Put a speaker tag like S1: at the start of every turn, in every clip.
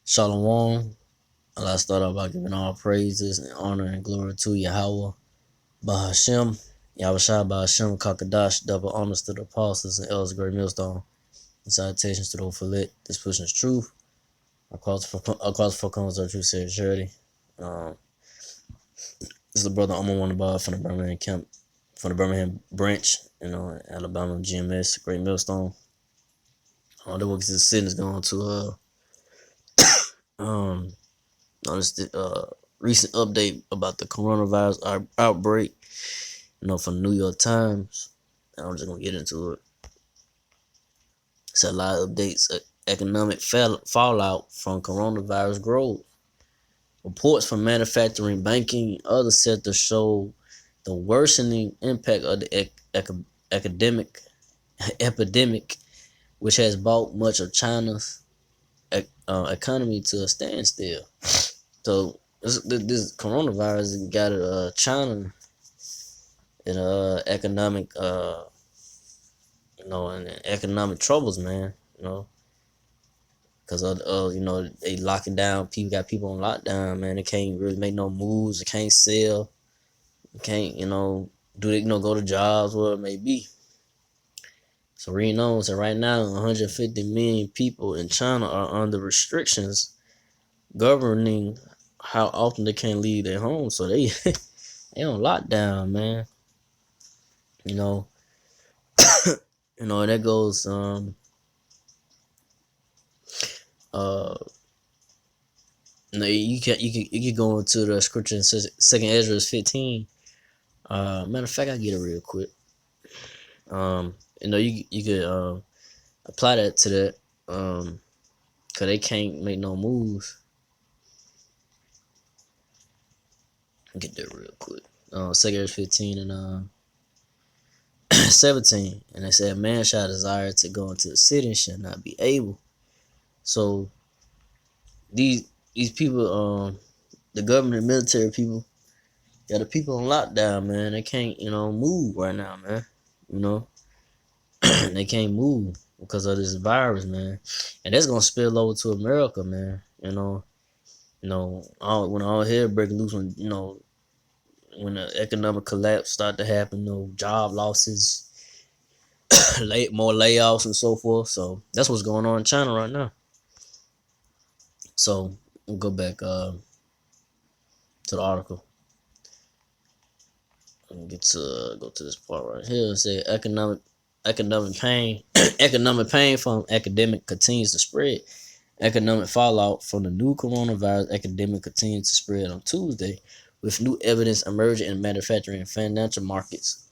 S1: Shalom. Allah start off by giving all praises and honor and glory to Yahweh, Bahashem, Yahushua Bahashem, Kakadash, double honors to the apostles and elders, great millstone, and salutations to the for lit. This pushing is truth. Across four corners of truth, said charity. This is the brother Omar Wonderbar from the Birmingham camp, from the Birmingham branch, Alabama GMS, great millstone. The work is sitting is going to on this recent update about the coronavirus outbreak, from the New York Times. I'm just gonna get into it. It's a lot of updates. Economic fallout from coronavirus growth. Reports from manufacturing, banking, and other sectors show the worsening impact of the epidemic, which has brought much of China's economy to a standstill. So this coronavirus got China in economic in economic troubles, man. Because they locking down. People got people on lockdown, man. They can't really make no moves. They can't sell. They can't go to jobs, whatever it may be. So reading on, so right now 150 million people in China are under restrictions governing how often they can leave their homes. So they they on lockdown, man. And that goes you can go into the scripture in Second Ezra 15. Matter of fact, I get it real quick. You could apply that to that. Cause they can't make no moves. Get that real quick. Second Ezra 15 and 17, and they said, "Man shall desire to go into the city and shall not be able." So these people, the government, military people, the people on lockdown, man. They can't move right now, man. They can't move because of this virus, man, and that's gonna spill over to America, man. When all hell breaking loose, when the economic collapse start to happen, job losses, more layoffs and so forth. So that's what's going on in China right now. So we'll go back to the article and go to this part right here. It say economic pain economic pain from epidemic continues to spread. Economic fallout from the new coronavirus epidemic continues to spread on Tuesday, with new evidence emerging in manufacturing and financial markets,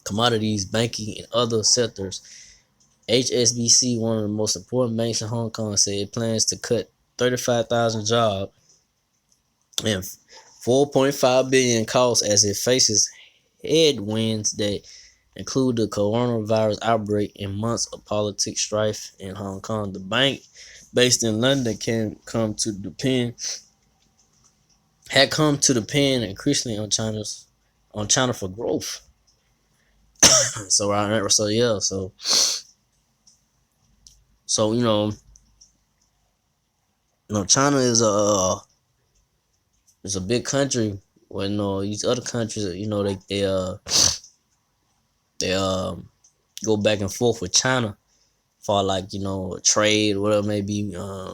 S1: commodities, banking, and other sectors. HSBC, one of the most important banks in Hong Kong, said it plans to cut 35,000 jobs and 4.5 billion costs as it faces headwinds that include the coronavirus outbreak and months of politic strife in Hong Kong. The bank, based in London, had come to depend increasingly on China for growth. So China is a big country. When these other countries, they go back and forth with China for trade, whatever it may be,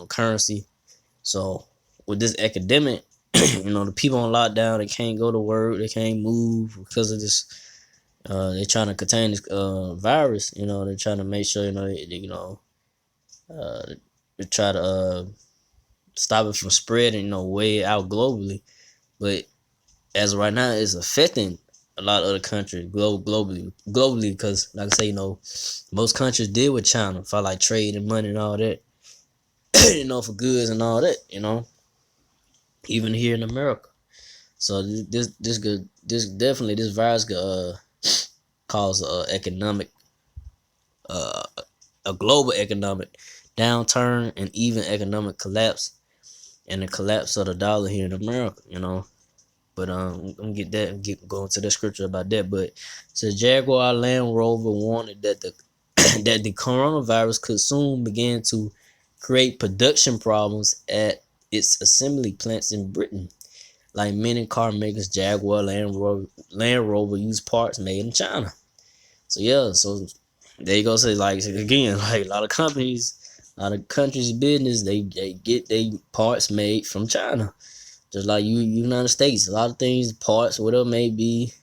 S1: currency. So with this epidemic, the people on lockdown, they can't go to work, they can't move because of this. They're trying to contain this virus. They're trying to make sure they try to stop it from spreading way out globally. But as of right now, it's affecting a lot of other countries globally because, like I say, most countries deal with China for like trade and money and all that, for goods and all that, even here in America. So this virus could cause a global economic downturn and even economic collapse, and the collapse of the dollar here in America. But I'm gonna going to the scripture about that. But so Jaguar Land Rover warned that the that the coronavirus could soon begin to create production problems at its assembly plants in Britain. Like many car makers, Jaguar, Land Rover use parts made in China. So yeah, so there you go. Say like again, like a lot of companies, a lot of countries' business, they get they parts made from China. Just like United States, a lot of things, parts, whatever it may be,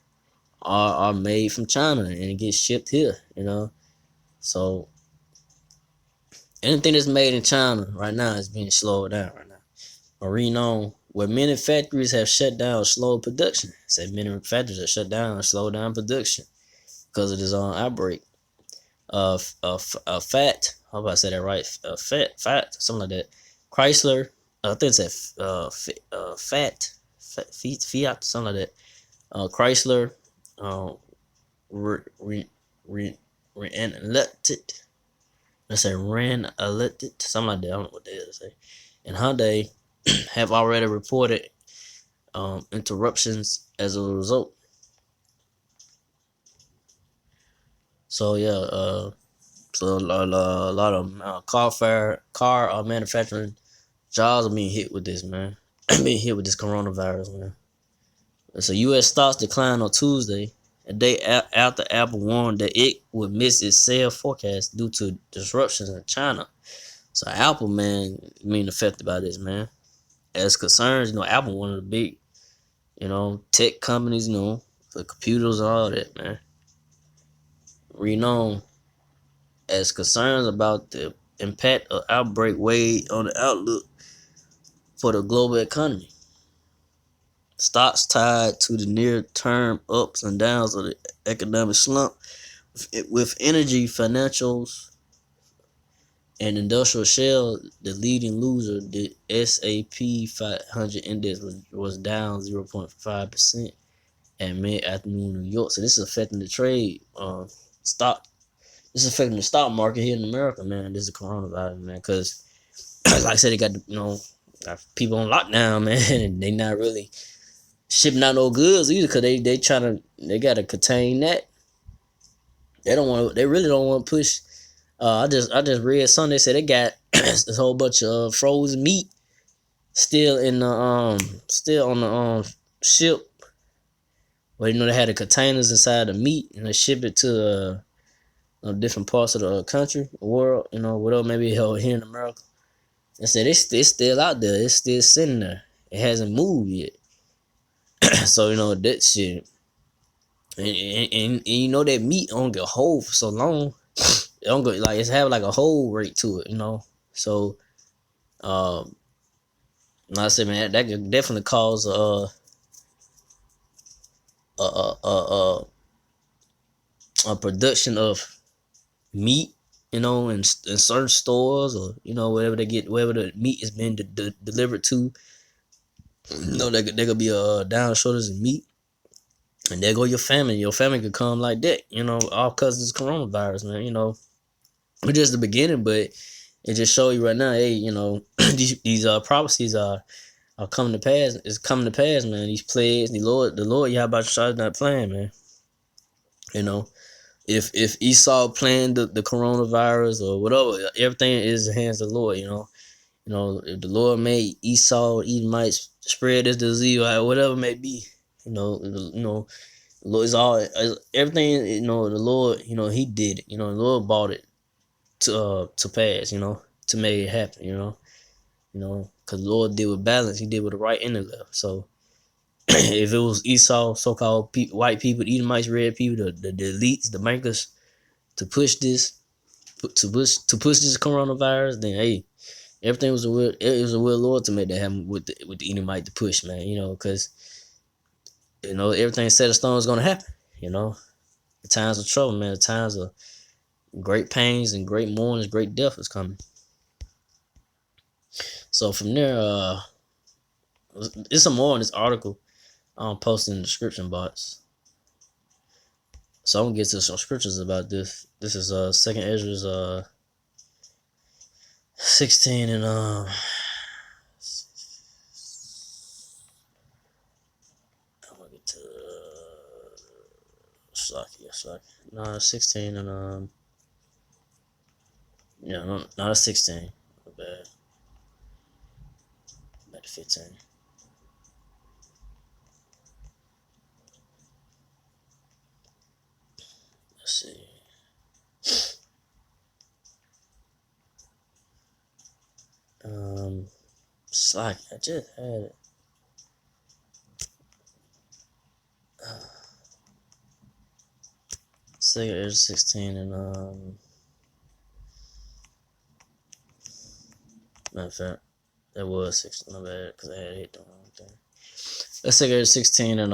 S1: are made from China and it gets shipped here. So anything that's made in China right now is being slowed down right now. Reading on where many factories have shut down or slowed production. Said many factories have shut down or slowed down production because of this outbreak. Fat. How about I say that right? Fat, something like that. Chrysler. I think it's Fiat, something like that. Chrysler. Re, re, elected. Let's say ran elected, something like that. I don't know what they is say. And Hyundai have already reported interruptions as a result. So yeah, so a lot of car manufacturing jobs are being hit with this, man. Being hit with this coronavirus, man. So U.S. stocks declined on Tuesday, a day after Apple warned that it would miss its sales forecast due to disruptions in China. So Apple, man, being affected by this, man. As concerns, Apple one of the big, tech companies, for computers and all that, man. Renowned as concerns about the impact of outbreak weighed on the outlook for the global economy. Stocks tied to the near-term ups and downs of the economic slump, with energy, financials, and industrial shell the leading loser. The S&P 500 index was down 0.5% at mid-afternoon in New York. So this is affecting the trade stock. This is affecting the stock market here in America, man. This is coronavirus, man. Because, like I said, they got got people on lockdown, man, and they not really shipping out no goods either. Because they gotta contain that. They really don't want to push. I just read something. They said they got this whole bunch of frozen meat still in the still on the ship. Well, they had the containers inside the meat and they ship it to different parts of the country, the world, whatever, maybe here in America. They said it's still out there. It's still sitting there. It hasn't moved yet. So that shit, and that meat don't get hold for so long. It don't go like it's have like a hold rate to it, So, like I said, man, that could definitely cause a production of meat, in certain stores or wherever the meat is being delivered to. There could be a down shortage of meat, and there go your family. Your family could come like that, all because of this coronavirus, man. It's just the beginning, but it just show you right now, hey, these prophecies are coming to pass. It's coming to pass, man. These plagues, the Lord, Yahweh Shai is not playing, man. If Esau planned the coronavirus or whatever, everything is in the hands of the Lord. If the Lord made Esau, Edomites spread this disease, or whatever it may be, Lord is all everything. The Lord, He did it. The Lord brought it to pass. To make it happen. Because the Lord did with balance. He did with the right and the left. So if it was Esau, so-called white people, Edomites, red people, the elites, the bankers, to push this coronavirus, then hey, everything was it was a will Lord to make that happen with the Edomite to push, man. Because everything set in stone is gonna happen. The times of trouble, man. The times of great pains and great mournings, great death is coming. So from there, there's some more in this article I'm posting in the description box. So I'm gonna get to some scriptures about this. This is Second Ezra's 16 and I'm gonna get to Slaki. No, 16 and no, not a 16. the 15. Let's see. Slack. I just had it. Sega Air 16 and matter of fact, that was 16. My bad, because I had hit the wrong thing. Let's Sega Air 16 and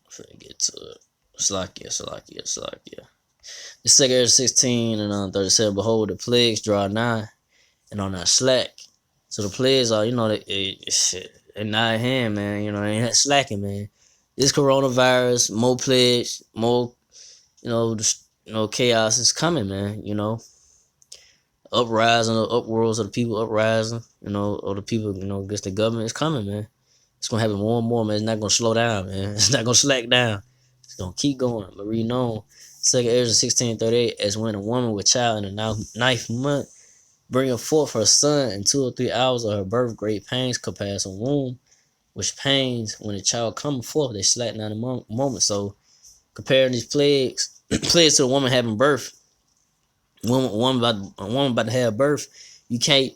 S1: before I get to it, Slovakia. The Sega Air 16 and 37. Behold, the plagues draw nigh, and on that slack. So the plagues are, they're not at hand, man. They ain't slacking, man. This coronavirus, more plagues, more, chaos is coming, man. Uprising, upworlds of the people uprising, or the people, against the government is coming, man. It's gonna happen more and more, man. It's not gonna slow down, man. It's not gonna slack down. It's gonna keep going. But read on. Second Ezra 16:38, as when a woman with child in the ninth month bringing forth her son in 2 or 3 hours of her birth, great pains compass a womb, which pains when the child coming forth, they slacken down a moment. So comparing these plagues, plagues to a woman having birth, a woman about to have birth, you can't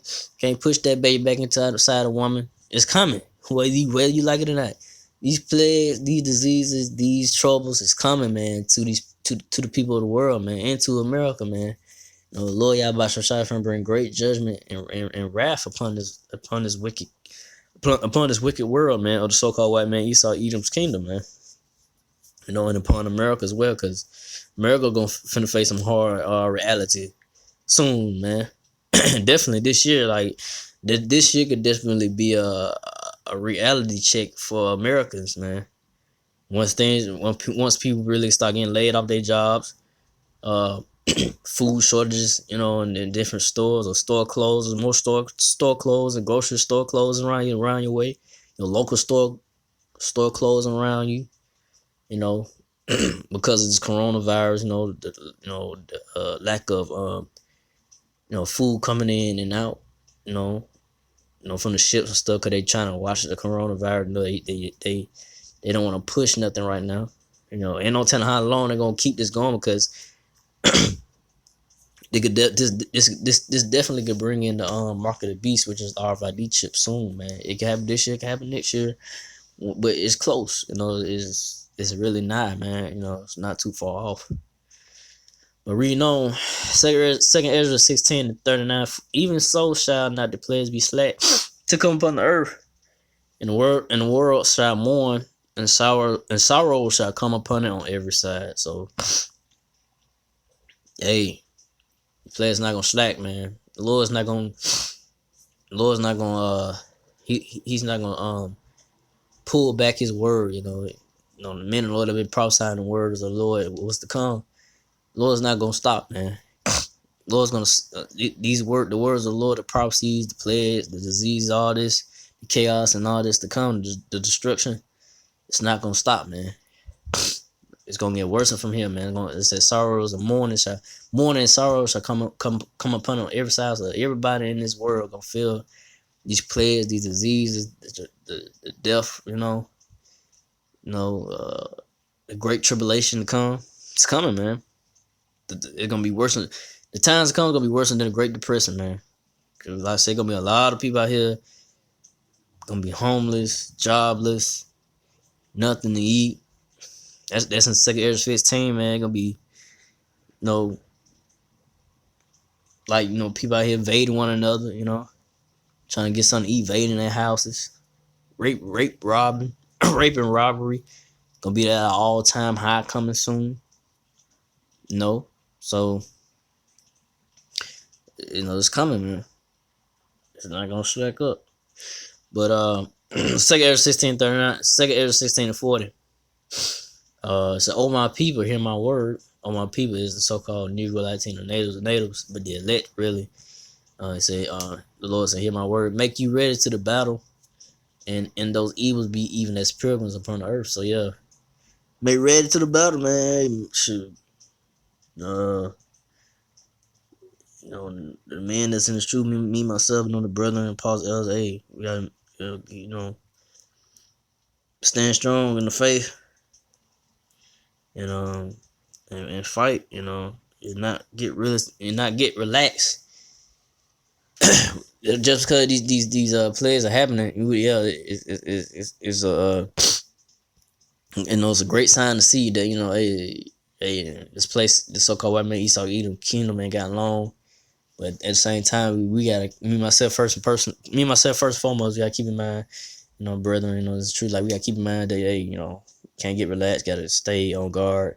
S1: push that baby back inside the woman. It's coming, whether you like it or not. These plagues, these diseases, these troubles is coming, man, to the people of the world, man, and to America, man. Lord Yahweh bring great judgment and wrath upon this wicked world, man, of the so-called white man Esau Edom's kingdom, man. And upon America as well, because America finna face some hard reality soon, man. Definitely this year, like this year could definitely be a reality check for Americans, man. Once people really start getting laid off their jobs, food shortages, in different stores, or store closures, more store closing, and grocery store closing around your way, your local store closing around you, because of this coronavirus, the lack of food coming in and out, from the ships and stuff, because they trying to watch the coronavirus. They don't want to push nothing right now. Ain't no telling how long they're gonna keep this going, because they could this definitely could bring in the mark of the beast, which is the RFID chip soon, man. It could happen this year, it could happen next year, but it's close. It's really not, man. It's not too far off. But reading on, Second Ezra 16:39, even so shall not the plagues be slack to come upon the earth, and the world shall mourn, and sorrow shall come upon it on every side. So, hey, the plague's not gonna slack, man. The Lord's not gonna he's not gonna pull back his word. The men of the Lord have been prophesying the words of the Lord what's to come. The Lord's not gonna stop, man. The Lord's gonna the words of the Lord, the prophecies, the plagues, the disease, all this, the chaos, and all this to come, the destruction. It's not gonna stop, man. It's gonna get worse from here, man. It says sorrows and mourning and sorrow shall come upon on every side. So everybody in this world gonna feel these plagues, these diseases, the death, the great tribulation to come. It's coming, man. It's gonna be worse. The times to come is gonna be worse than the Great Depression, man. Cause like I say, gonna be a lot of people out here gonna be homeless, jobless, nothing to eat. That's in Second Ezra 15, man. Gonna be, people out here invading one another, trying to get something to eat, invading their houses, rape, robbing, rape and robbery. Gonna be at an all-time high coming soon. So it's coming, man. It's not gonna slack up. But Second Ezra 16:39, Second Ezra 16:40. So, oh my people, hear my word. Oh my people is the so-called Negro, Latino, natives, but the elect really. The Lord said, hear my word, make you ready to the battle, and those evils be even as pilgrims upon the earth. So yeah, make ready to the battle, man. Shoot. You know, the man that's in the truth, me myself, the brother and Paul's elders, hey, we gotta, stand strong in the faith and and fight, and not get relaxed. Just because these plays are happening, yeah, it's a it's a great sign to see that hey, this place, the so-called white man Esau Edom kingdom ain't got long. But at the same time, we gotta me myself first and foremost, we gotta keep in mind, brethren, it's true. Like we gotta keep in mind that hey, can't get relaxed, gotta stay on guard,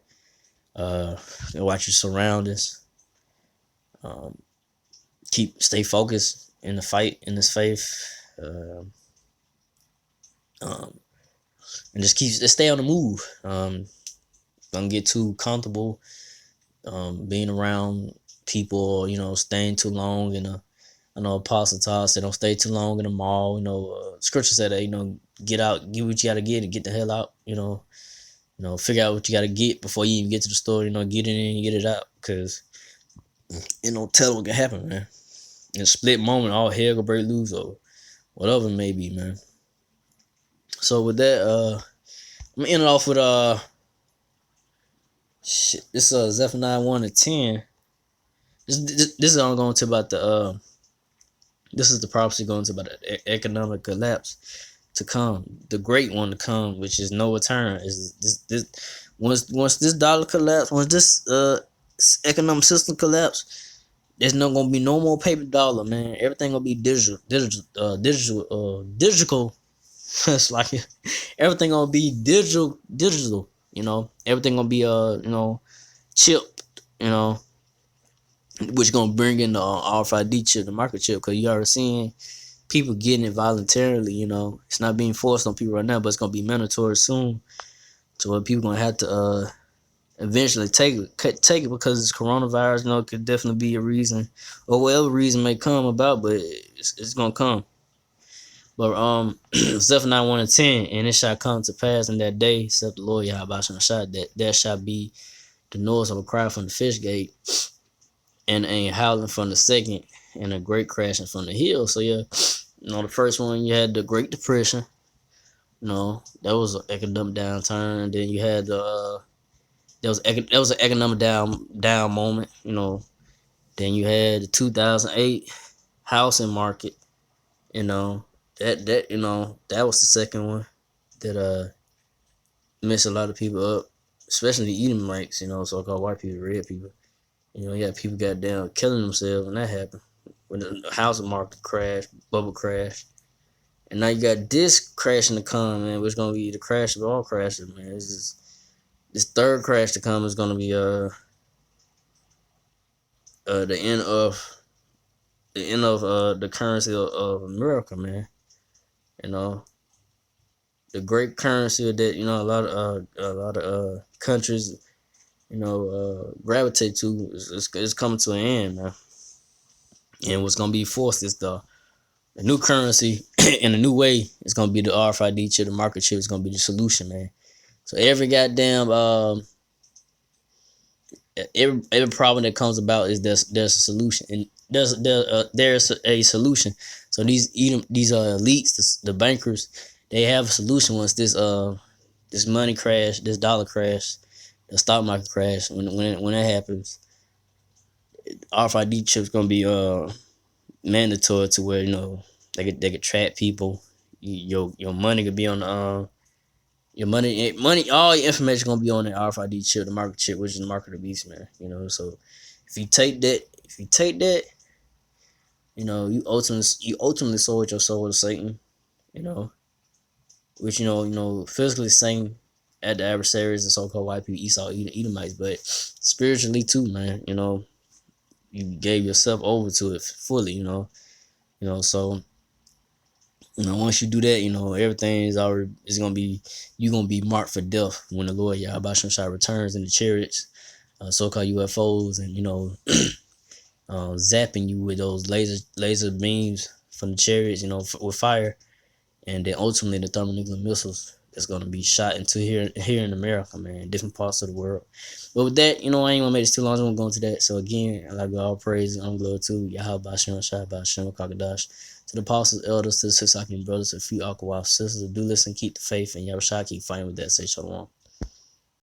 S1: watch your surroundings, um, stay focused in the fight in this faith, um, and just stay on the move. Don't get too comfortable being around people, staying too long in a. I know Apostle Todd said, "Don't stay too long in the mall." Scripture said that get out, get what you gotta get, and get the hell out. Figure out what you gotta get before you even get to the store. Get it in and get it out, because tell what can happen, man. In a split moment, all hell will break loose or whatever it may be, man. So with that, I'm gonna end it off with this Zephaniah 1-10. This is all going to about the this is the prophecy going to about the economic collapse to come, the great one to come, which is no return. Is this once this dollar collapse, once this economic system collapse, there's not gonna be no more paper dollar, man. Everything gonna be digital. It's like everything gonna be digital. Everything gonna be chipped. Which gonna bring in the RFID chip, the market chip, because you already seeing people getting it voluntarily. It's not being forced on people right now, but it's gonna be mandatory soon. So what people gonna have to eventually take it because it's coronavirus. It could definitely be a reason, or whatever reason may come about, but it's gonna come. But Zephaniah 1-10, and it shall come to pass in that day, except the Lord Yahweh shall, that there shall be the noise of a cry from the fish gate, and a howling from the second, and a great crashing from the hill. So yeah, the first one you had the Great Depression. That was an economic downturn. Then you had the there was an economic down moment. Then you had the 2008 housing market. That was the second one that messed a lot of people up, especially the Edomites. So-called white people, red people. You got people goddamn killing themselves when that happened. When the housing market crashed, bubble crashed. And now you got this crashing to come, man, which is gonna be the crash of all crashes, man. This third crash to come is gonna be the end of the currency of America, man. The great currency that a lot of countries gravitate to is coming to an end, man. And what's gonna be forced is the new currency in a new way. It's gonna be the RFID chip, the market chip. Is gonna be the solution, man. So every goddamn every problem that comes about is there's a solution, and there's a solution. So these elites, the bankers, they have a solution once this money crash, this dollar crash, the stock market crash. When that happens, RFID chip's gonna be mandatory to where they could track people. Your money could be on your money, all your information gonna be on the RFID chip, the market chip, which is the mark of the beast, man. So if you take that, you ultimately sold your soul to Satan. Which physically same at the adversaries, the so-called white people, Esau, Edomites, but spiritually too, man. You gave yourself over to it fully. So. Once you do that, everything is gonna be, you gonna be marked for death when the Lord Yahweh Shai returns in the chariots, so-called UFOs, and zapping you with those laser beams from the chariots, with fire, and then ultimately the thermonuclear missiles that's gonna be shot into here in America, man, different parts of the world. But with that, you know, I ain't gonna make this too long. I'm gonna go into that. So again, I like all praise and glory to Yahweh Bashem, Shai Bashem, Kakadash, to the apostles, elders, to the Sisakim brothers, to the few Akawaf sisters. Do listen, keep the faith, and Yahushua keep fighting with that. Say shalom.